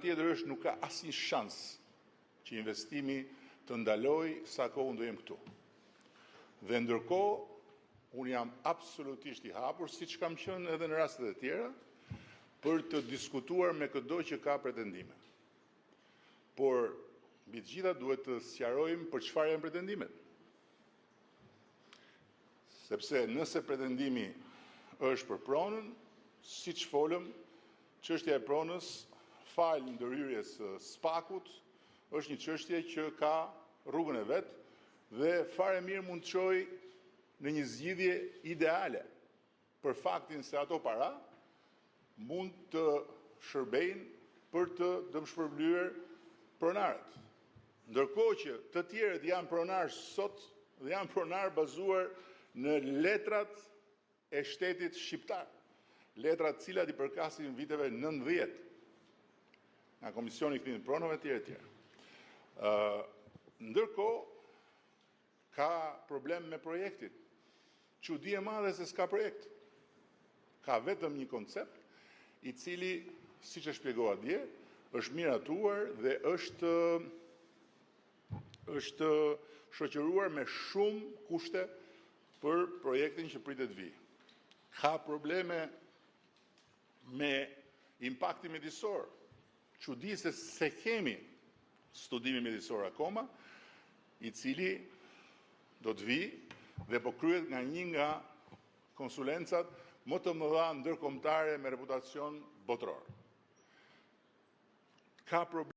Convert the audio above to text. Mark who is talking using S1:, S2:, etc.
S1: Tjetër është nuk ka asnjë shans që investimi të ndaloj sa kohë do jem këtu. Dhe ndërkohë, unë jam absolutisht i hapur, siç kam qenë edhe në rastet e tjera, për të diskutuar me çdo që ka pretendime. Por mbi të gjitha duhet të sqarojmë për çfarë janë pretendimet. Sepse nëse pretendimi është për pronën, siç folëm, çështja e pronës falë ndërhyrjes së SPAK-ut është një çështje që ka rrugën e vet dhe fare mirë mund të çojë në një zgjidhje ideale për faktin se ato para mund të shërbejnë për të dëmshpërblyer pronarët. Ndërkohë që të tjerët janë pronarë sot dhe janë pronarë bazuar në letrat e shtetit shqiptar, letrat cilat i përkasin viteve 90 nga Komisioni i Kthimit të Pronave etj. Ndërkohë ka problem me projektin. Çudi e madhe se s'ka projekt. Ka vetëm një koncept i cili, siç e shpjegova dje, është miratuar dhe është shoqëruar me shumë kushte për projektin që pritet vi. Ka probleme me impaktin mjedisor. Çudi se kemi studimi mjedisor akoma, i cili do të vi dhe po kryet nga një nga konsulencat më të mëdha ndërkombëtare me reputacion botror. Ka problem